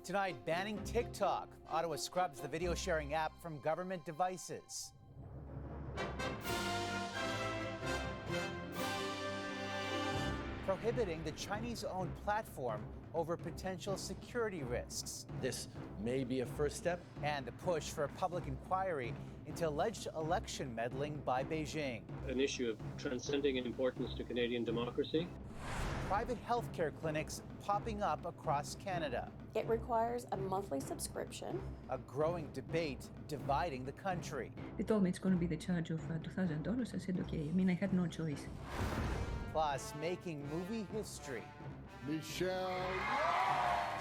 Tonight, banning TikTok. Ottawa scrubs the video sharing app from government devices. Prohibiting the Chinese-owned platform over potential security risks. This may be a first step. And the push for a public inquiry into alleged election meddling by Beijing. An issue of transcending importance to Canadian democracy. Private healthcare clinics popping up across Canada. It requires a monthly subscription. A growing debate dividing the country. They told me it's going to be the charge of $2,000. I said, okay. I mean, I had no choice. Plus, making movie history. Michelle.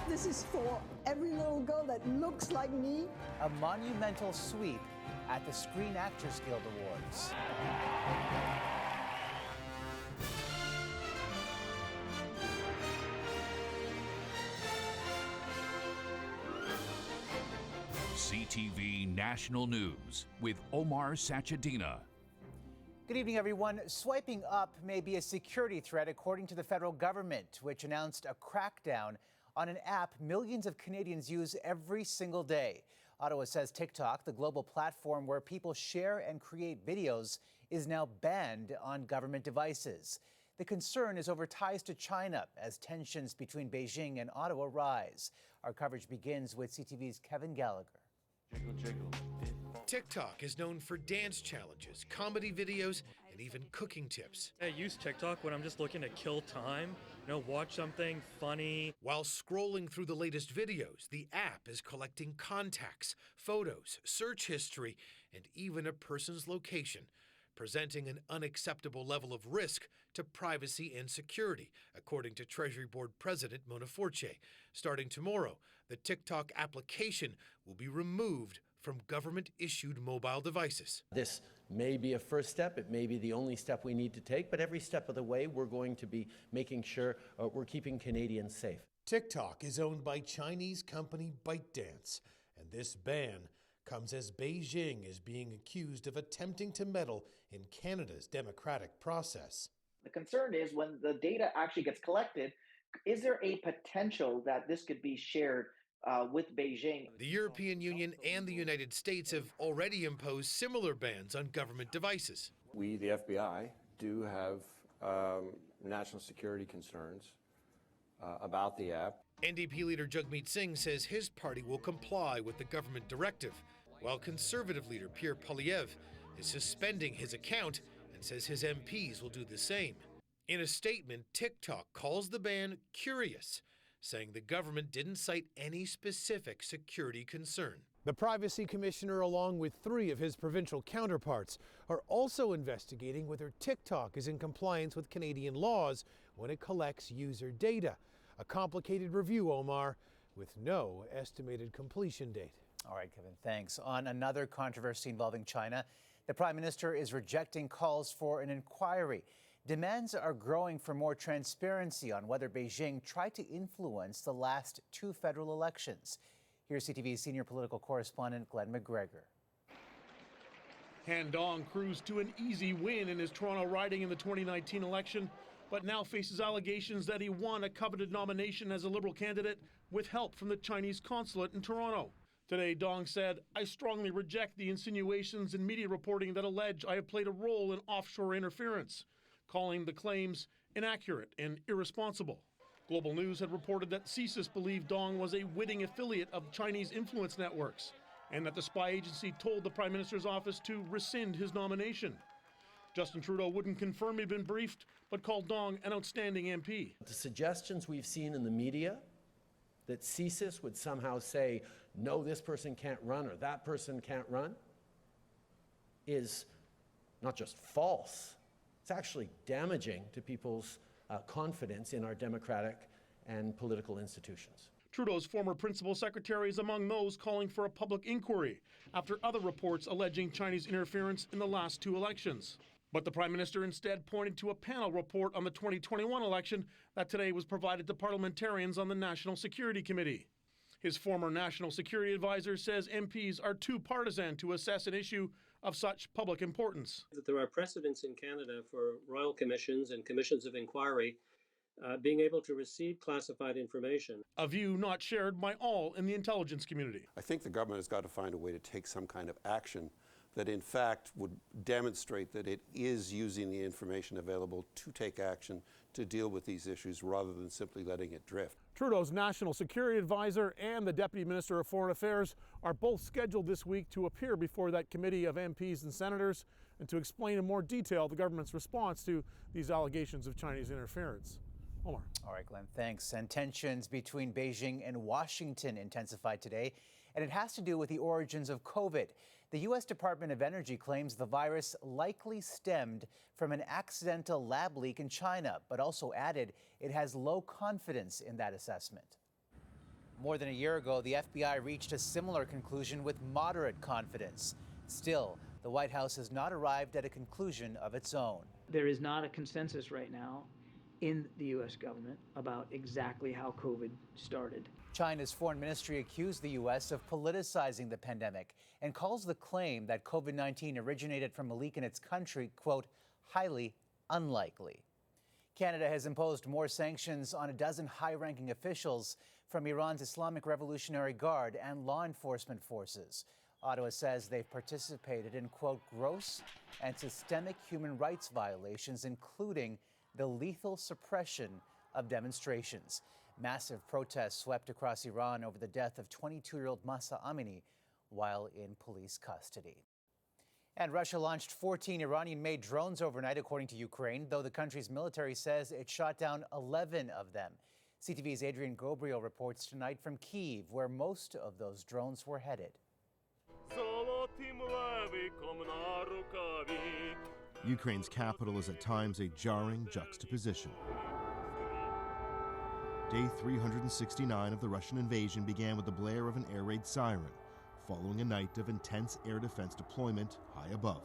This is for every little girl that looks like me. A monumental sweep at the Screen Actors Guild Awards. CTV National News with Omar Sachedina. Good evening, everyone. Swiping up may be a security threat, according to the federal government, which announced a crackdown on an app millions of Canadians use every single day. Ottawa says TikTok, the global platform where people share and create videos, is now banned on government devices. The concern is over ties to China as tensions between Beijing and Ottawa rise. Our coverage begins with CTV's Kevin Gallagher. Jiggle, jiggle. TikTok is known for dance challenges, comedy videos, and even cooking tips. I use TikTok when I'm just looking to kill time, watch something funny. While scrolling through the latest videos, the app is collecting contacts, photos, search history, and even a person's location, presenting an unacceptable level of risk to privacy and security, according to Treasury Board President Mona Fortier. Starting tomorrow, the TikTok application will be removed from government-issued mobile devices. This may be a first step. It may be the only step we need to take, but every step of the way, we're going to be making sure we're keeping Canadians safe. TikTok is owned by Chinese company ByteDance, and this ban comes as Beijing is being accused of attempting to meddle in Canada's democratic process. The concern is when the data actually gets collected, is there a potential that this could be shared with Beijing? The European Union and the United States have already imposed similar bans on government devices. We, the FBI, do have national security concerns about the app. NDP leader Jagmeet Singh says his party will comply with the government directive, while Conservative leader Pierre Poilievre is suspending his account and says his MPs will do the same. In a statement, TikTok calls the ban curious, saying the government didn't cite any specific security concern. The Privacy Commissioner, along with 3 of his provincial counterparts, are also investigating whether TikTok is in compliance with Canadian laws when it collects user data. A complicated review, Omar, with no estimated completion date. All right, Kevin, thanks. On another controversy involving China, the Prime Minister is rejecting calls for an inquiry. Demands are growing for more transparency on whether Beijing tried to influence the last 2 federal elections. Here's CTV's senior political correspondent, Glenn McGregor. Han Dong cruised to an easy win in his Toronto riding in the 2019 election, but now faces allegations that he won a coveted nomination as a Liberal candidate with help from the Chinese consulate in Toronto. Today, Dong said, "I strongly reject the insinuations and media reporting that allege I have played a role in offshore interference," calling the claims inaccurate and irresponsible. Global News had reported that CSIS believed Dong was a witting affiliate of Chinese influence networks, and that the spy agency told the Prime Minister's office to rescind his nomination. Justin Trudeau wouldn't confirm he'd been briefed, but called Dong an outstanding MP. The suggestions we've seen in the media that CSIS would somehow say, no, this person can't run or that person can't run, is not just false, it's actually damaging to people's confidence in our democratic and political institutions. Trudeau's former principal secretary is among those calling for a public inquiry after other reports alleging Chinese interference in the last 2 elections. But the Prime Minister instead pointed to a panel report on the 2021 election that today was provided to parliamentarians on the National Security Committee. His former national security advisor says MPs are too partisan to assess an issue of such public importance. That there are precedents in Canada for royal commissions and commissions of inquiry being able to receive classified information. A view not shared by all in the intelligence community. I think the government has got to find a way to take some kind of action that in fact would demonstrate that it is using the information available to take action to deal with these issues rather than simply letting it drift. Trudeau's national security advisor and the Deputy Minister of Foreign Affairs are both scheduled this week to appear before that committee of MPs and senators and to explain in more detail the government's response to these allegations of Chinese interference. Omar. All right, Glenn, thanks. And tensions between Beijing and Washington intensified today, and it has to do with the origins of COVID. The U.S. Department of Energy claims the virus likely stemmed from an accidental lab leak in China, but also added it has low confidence in that assessment. More than a year ago, the FBI reached a similar conclusion with moderate confidence. Still, the White House has not arrived at a conclusion of its own. There is not a consensus right now in the U.S. government about exactly how COVID started. China's foreign ministry accused the U.S. of politicizing the pandemic and calls the claim that COVID-19 originated from a leak in its country, quote, highly unlikely. Canada has imposed more sanctions on a dozen high-ranking officials from Iran's Islamic Revolutionary Guard and law enforcement forces. Ottawa says they've participated in, quote, gross and systemic human rights violations, including the lethal suppression of demonstrations. Massive protests swept across Iran over the death of 22-year-old Mahsa Amini while in police custody. And Russia launched 14 Iranian-made drones overnight, according to Ukraine, though the country's military says it shot down 11 of them. CTV's Adrian Gobriel reports tonight from Kyiv, where most of those drones were headed. Ukraine's capital is at times a jarring juxtaposition. Day 369 of the Russian invasion began with the blare of an air raid siren, following a night of intense air defense deployment high above.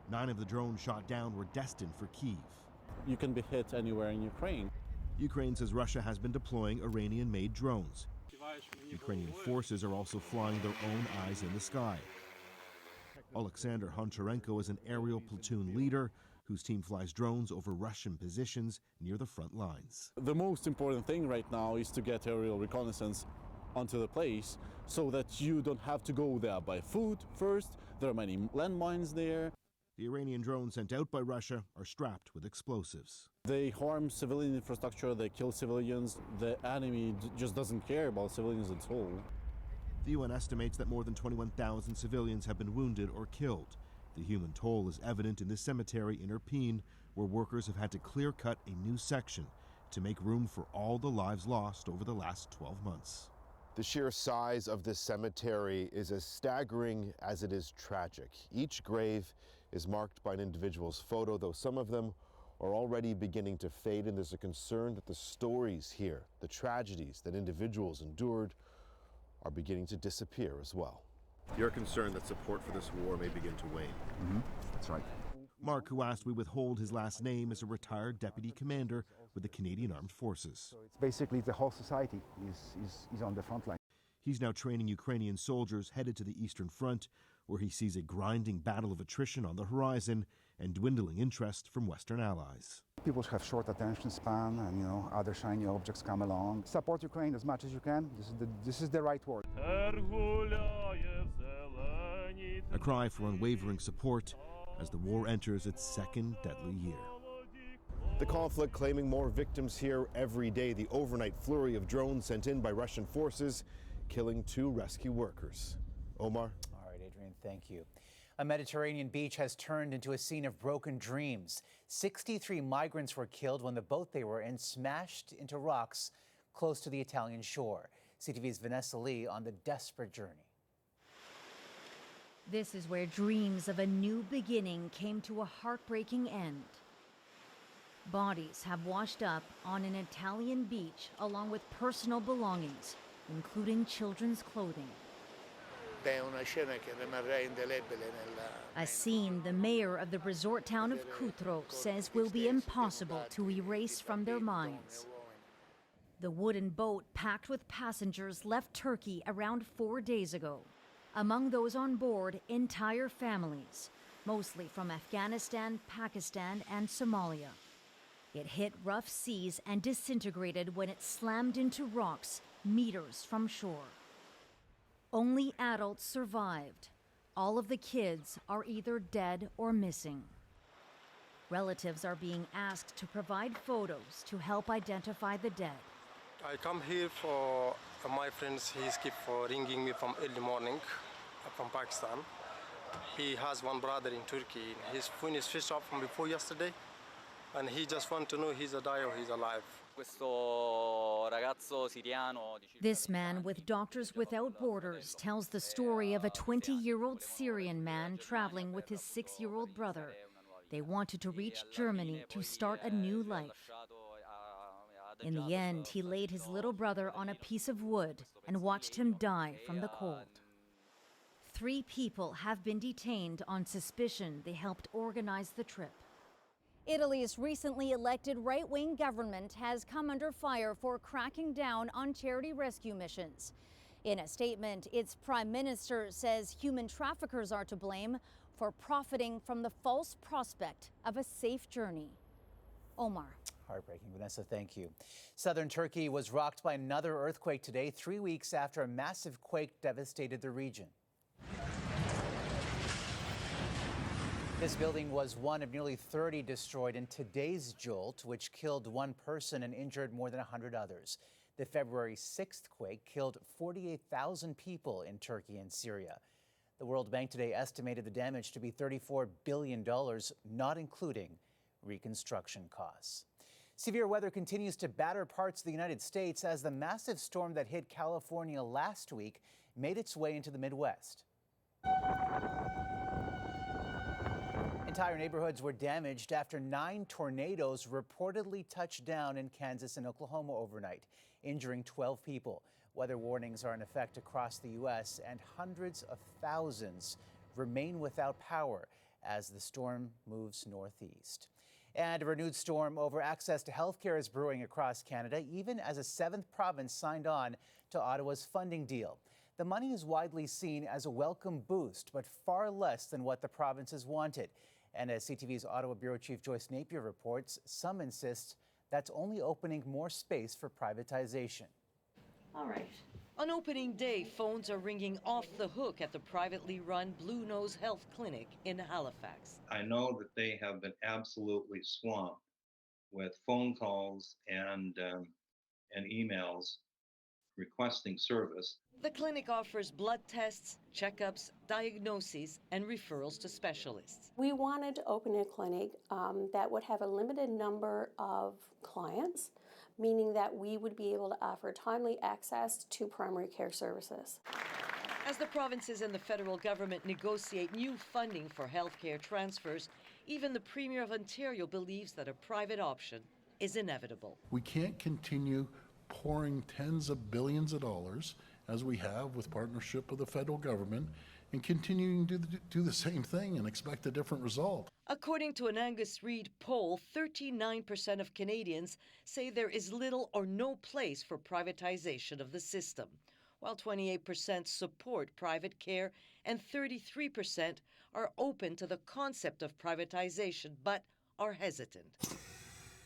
9 of the drones shot down were destined for Kyiv. You can be hit anywhere in Ukraine. Ukraine says Russia has been deploying Iranian-made drones. Ukrainian forces are also flying their own eyes in the sky. Alexander Honcharenko is an aerial platoon leader whose team flies drones over Russian positions near the front lines. The most important thing right now is to get aerial reconnaissance onto the place so that you don't have to go there by foot first. There are many landmines there. The Iranian drones sent out by Russia are strapped with explosives. They harm civilian infrastructure, they kill civilians. The enemy just doesn't care about civilians at all. The UN estimates that more than 21,000 civilians have been wounded or killed. The human toll is evident in this cemetery in Irpin, where workers have had to clear-cut a new section to make room for all the lives lost over the last 12 months. The sheer size of this cemetery is as staggering as it is tragic. Each grave is marked by an individual's photo, though some of them are already beginning to fade, and there's a concern that the stories here, the tragedies that individuals endured, are beginning to disappear as well. You're concerned that support for this war may begin to wane. That's right. Mark, who asked we withhold his last name, is a retired deputy commander with the Canadian Armed Forces. So it's basically the whole society is on the front line. He's now training Ukrainian soldiers headed to the Eastern Front, where he sees a grinding battle of attrition on the horizon and dwindling interest from Western allies. People have short attention span, and other shiny objects come along. Support Ukraine as much as you can. This is the right word. A cry for unwavering support as the war enters its second deadly year. The conflict claiming more victims here every day. The overnight flurry of drones sent in by Russian forces, killing 2 rescue workers. Omar? All right, Adrian, thank you. A Mediterranean beach has turned into a scene of broken dreams. 63 migrants were killed when the boat they were in smashed into rocks close to the Italian shore. CTV's Vanessa Lee on the desperate journey. This is where dreams of a new beginning came to a heartbreaking end. Bodies have washed up on an Italian beach along with personal belongings, including children's clothing. A scene the mayor of the resort town of Cutro says will be impossible to erase from their minds. The wooden boat packed with passengers left Turkey around 4 days ago. Among those on board, entire families, mostly from Afghanistan, Pakistan, and Somalia. It hit rough seas and disintegrated when it slammed into rocks meters from shore. Only adults survived. All of the kids are either dead or missing. Relatives are being asked to provide photos to help identify the dead. I come here for my friends. He keep ringing me from early morning from Pakistan. He has one brother in Turkey. His phone is switched off from before yesterday, and he just want to know he's a die or he's alive. This man with Doctors Without Borders tells the story of a 20-year-old Syrian man traveling with his 6-year-old brother. They wanted to reach Germany to start a new life. In the end, he laid his little brother on a piece of wood and watched him die from the cold. 3 people have been detained on suspicion they helped organize the trip. Italy's recently elected right-wing government has come under fire for cracking down on charity rescue missions. In a statement, its prime minister says human traffickers are to blame for profiting from the false prospect of a safe journey. Omar. Heartbreaking. Vanessa, thank you. Southern Turkey was rocked by another earthquake today, 3 weeks after a massive quake devastated the region. This building was one of nearly 30 destroyed in today's jolt, which killed 1 person and injured more than 100 others. The February 6th quake killed 48,000 people in Turkey and Syria. The World Bank today estimated the damage to be $34 billion, not including reconstruction costs. Severe weather continues to batter parts of the United States as the massive storm that hit California last week made its way into the Midwest. Entire neighborhoods were damaged after 9 tornadoes reportedly touched down in Kansas and Oklahoma overnight, injuring 12 people. Weather warnings are in effect across the U.S., and hundreds of thousands remain without power as the storm moves northeast. And a renewed storm over access to health care is brewing across Canada, even as a 7th province signed on to Ottawa's funding deal. The money is widely seen as a welcome boost, but far less than what the provinces wanted. And as CTV's Ottawa Bureau Chief Joyce Napier reports, some insist that's only opening more space for privatization. All right. On opening day, phones are ringing off the hook at the privately run Blue Nose Health Clinic in Halifax. I know that they have been absolutely swamped with phone calls and emails requesting service. The clinic offers blood tests, checkups, diagnoses, and referrals to specialists. We wanted to open a clinic that would have a limited number of clients, meaning that we would be able to offer timely access to primary care services. As the provinces and the federal government negotiate new funding for healthcare transfers, even the Premier of Ontario believes that a private option is inevitable. We can't continue pouring tens of billions of dollars, as we have with partnership with the federal government, and continuing to do the same thing and expect a different result. According to an Angus Reid poll, 39% of Canadians say there is little or no place for privatization of the system, while 28% support private care and 33% are open to the concept of privatization but are hesitant.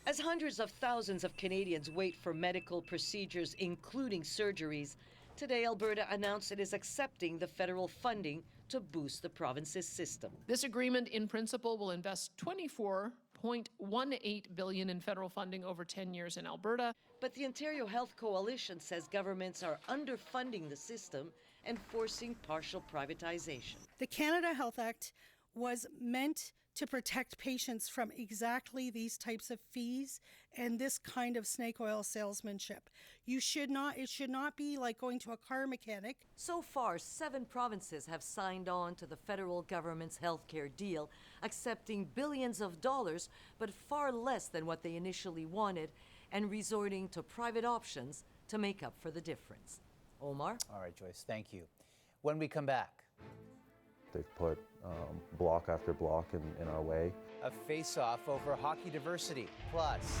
As hundreds of thousands of Canadians wait for medical procedures, including surgeries, today Alberta announced it is accepting the federal funding to boost the province's system. This agreement, in principle, will invest $24.18 billion in federal funding over 10 years in Alberta. But the Ontario Health Coalition says governments are underfunding the system and forcing partial privatization. The Canada Health Act was meant to protect patients from exactly these types of fees and this kind of snake oil salesmanship. It should not be like going to a car mechanic. So far, 7 provinces have signed on to the federal government's healthcare deal, accepting billions of dollars, but far less than what they initially wanted, and resorting to private options to make up for the difference. Omar? All right, Joyce, thank you. When we come back, they've put block after block in our way. a face-off over hockey diversity. Plus,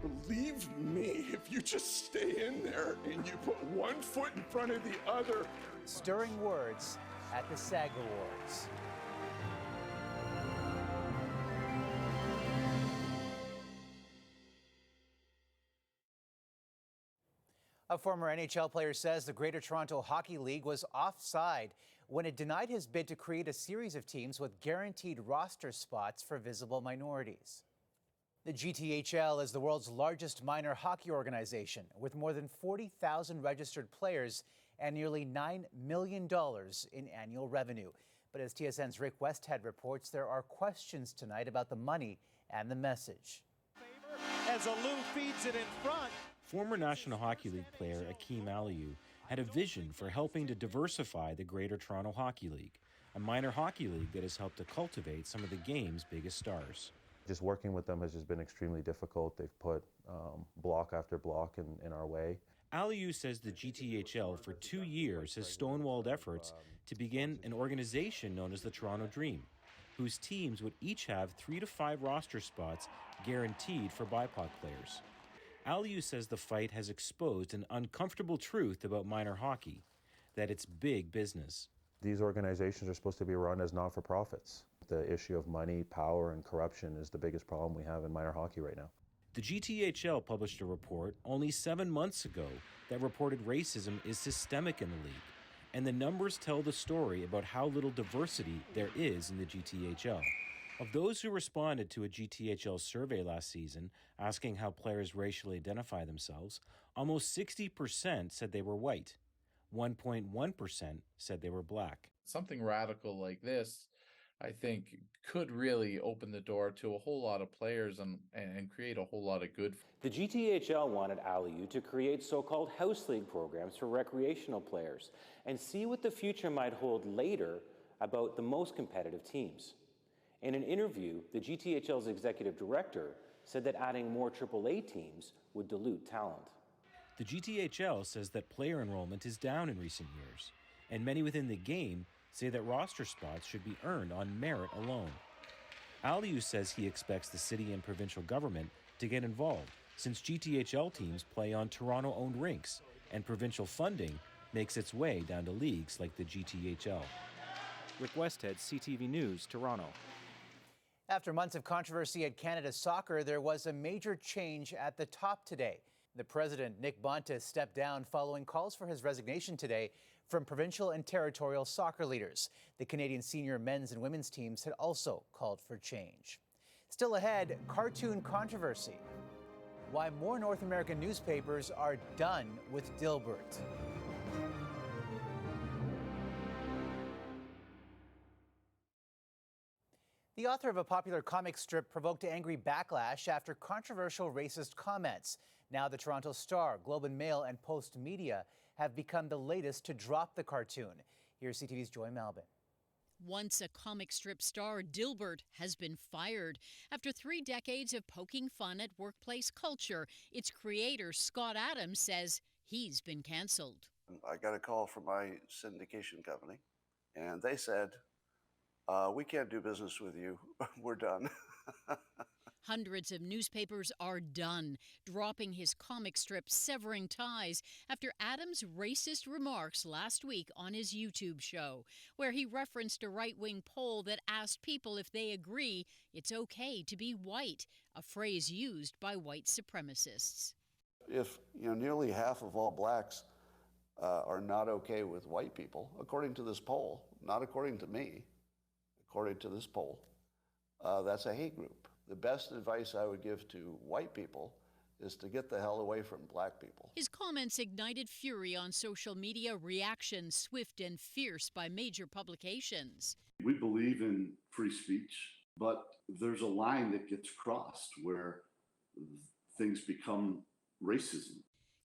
believe me, if you just stay in there and you put one foot in front of the other. Stirring words at the SAG Awards. A former NHL player says the Greater Toronto Hockey League was offside when it denied his bid to create a series of teams with guaranteed roster spots for visible minorities. The GTHL is the world's largest minor hockey organization with more than 40,000 registered players and nearly $9 million in annual revenue. But as TSN's Rick Westhead reports, there are questions tonight about the money and the message. As Alou feeds it in front. Former National Hockey League player Akeem Aliou had a vision for helping to diversify the Greater Toronto Hockey League, a minor hockey league that has helped to cultivate some of the game's biggest stars. Just working with them has just been extremely difficult. They've put block after block in our way. Aliou says the GTHL for 2 years has stonewalled efforts to begin an organization known as the Toronto Dream, whose teams would each have 3 to 5 roster spots guaranteed for BIPOC players. Aliou says the fight has exposed an uncomfortable truth about minor hockey, that it's big business. These organizations are supposed to be run as not-for-profits. The issue of money, power, and corruption is the biggest problem we have in minor hockey right now. The GTHL published a report only 7 months ago that reported racism is systemic in the league, and the numbers tell the story about how little diversity there is in the GTHL. Of those who responded to a GTHL survey last season asking how players racially identify themselves, almost 60% said they were white. 1.1% said they were black. Something radical like this, I think, could really open the door to a whole lot of players and create a whole lot of good. The GTHL wanted Aliou to create so-called house league programs for recreational players and see what the future might hold later about the most competitive teams. In an interview, the GTHL's executive director said that adding more AAA teams would dilute talent. The GTHL says that player enrollment is down in recent years, and many within the game say that roster spots should be earned on merit alone. Aliou says he expects the city and provincial government to get involved, since GTHL teams play on Toronto-owned rinks, and provincial funding makes its way down to leagues like the GTHL. Rick Westhead, CTV News, Toronto. After months of controversy at Canada Soccer, there was a major change at the top today. The president, Nick Bontis, stepped down following calls for his resignation today from provincial and territorial soccer leaders. The Canadian senior men's and women's teams had also called for change. Still ahead, cartoon controversy. Why more North American newspapers are done with Dilbert. The author of a popular comic strip provoked angry backlash after controversial racist comments. Now the Toronto Star, Globe and Mail, and Post Media have become the latest to drop the cartoon. Here's CTV's Joy Malbin. Once a comic strip star, Dilbert has been fired. After 3 decades of poking fun at workplace culture, its creator, Scott Adams, says he's been canceled. I got a call from my syndication company, and they said, we can't do business with you. We're done. Hundreds of newspapers are done, dropping his comic strip Severing Ties after Adams' racist remarks last week on his YouTube show, where he referenced a right-wing poll that asked people if they agree it's okay to be white, a phrase used by white supremacists. If nearly half of all blacks are not okay with white people, according to this poll, not according to me, according to this poll, that's a hate group. The best advice I would give to white people is to get the hell away from black people. His comments ignited fury on social media, reactions swift and fierce by major publications. We believe in free speech, but there's a line that gets crossed where things become racism.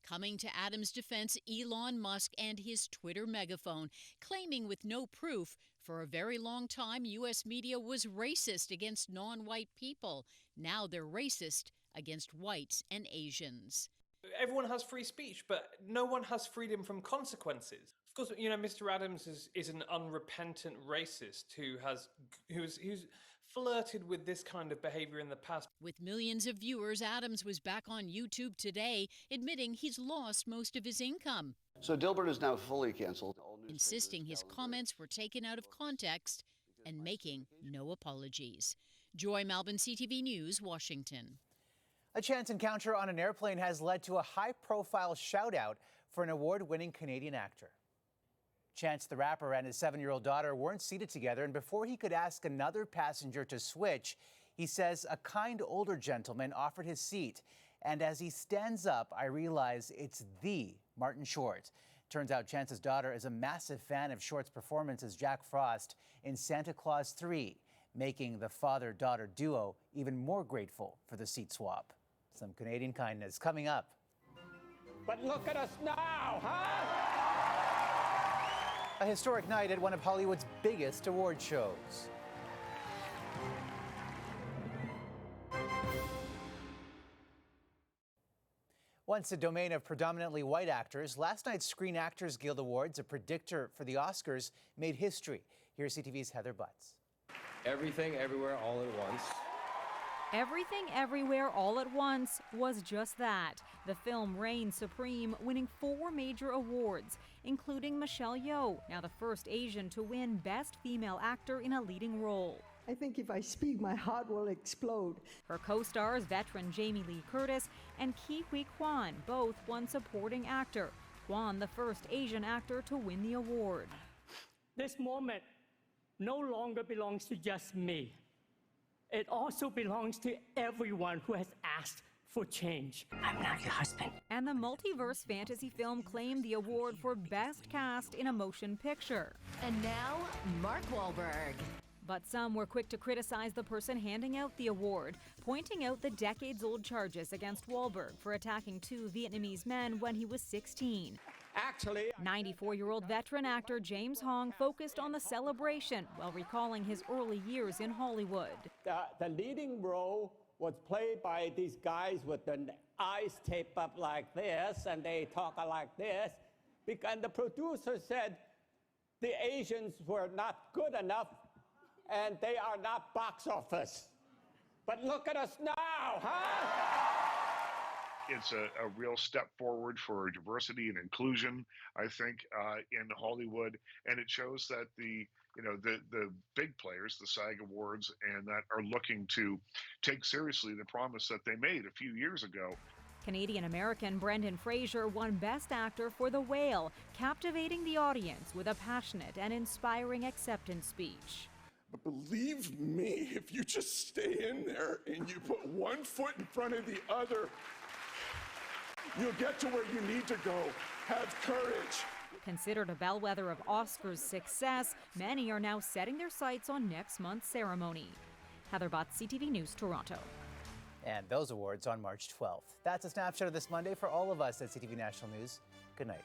Coming to Adams' defense, Elon Musk and his Twitter megaphone, claiming with no proof, for a very long time, U.S. media was racist against non-white people. Now they're racist against whites and Asians. Everyone has free speech, but no one has freedom from consequences. Of course, Mr. Adams is an unrepentant racist who's flirted with this kind of behavior in the past. With millions of viewers, Adams was back on YouTube today, admitting he's lost most of his income. So Dilbert is now fully canceled. Insisting his comments were taken out of context and making no apologies. Joy Malbin, CTV News, Washington. A chance encounter on an airplane has led to a high-profile shout-out for an award-winning Canadian actor. Chance the Rapper and his 7-year-old daughter weren't seated together, and before he could ask another passenger to switch, he says a kind older gentleman offered his seat. And as he stands up, I realize it's the Martin Short. Turns out Chance's daughter is a massive fan of Short's performance as Jack Frost in Santa Claus 3, making the father-daughter duo even more grateful for the seat swap. Some Canadian kindness coming up. But look at us now, huh? A historic night at one of Hollywood's biggest award shows. Once a domain of predominantly white actors, last night's Screen Actors Guild Awards, a predictor for the Oscars, made history. Here's CTV's Heather Butts. Everything, Everywhere, All at Once. Everything, Everywhere, All at Once was just that. The film reigned supreme, winning 4 major awards, including Michelle Yeoh, now the first Asian to win Best Female Actor in a Leading Role. I think if I speak, my heart will explode. Her co-stars, veteran Jamie Lee Curtis and Ke Huy Quan, both won Supporting Actor. Quan, the first Asian actor to win the award. This moment no longer belongs to just me. It also belongs to everyone who has asked for change. I'm not your husband. And the multiverse fantasy film claimed the award for Best Cast in a Motion Picture. And now, Mark Wahlberg. But some were quick to criticize the person handing out the award, pointing out the decades-old charges against Wahlberg for attacking 2 Vietnamese men when he was 16. Actually, 94-year-old veteran actor James Hong focused on the celebration while recalling his early years in Hollywood. the leading role was played by these guys with their eyes taped up like this, and they talk like this. And the producer said the Asians were not good enough, and they are not box office. But look at us now, huh? It's a real step forward for diversity and inclusion, I think, in Hollywood, and it shows that the big players, the SAG Awards, and that are looking to take seriously the promise that they made a few years ago. Canadian-American Brendan Fraser won Best Actor for The Whale, captivating the audience with a passionate and inspiring acceptance speech. But believe me, if you just stay in there and you put one foot in front of the other, you'll get to where you need to go. Have courage. Considered a bellwether of Oscars' success, many are now setting their sights on next month's ceremony. Heather Butts, CTV News, Toronto. And those awards on March 12th. That's a snapshot of this Monday for all of us at CTV National News. Good night.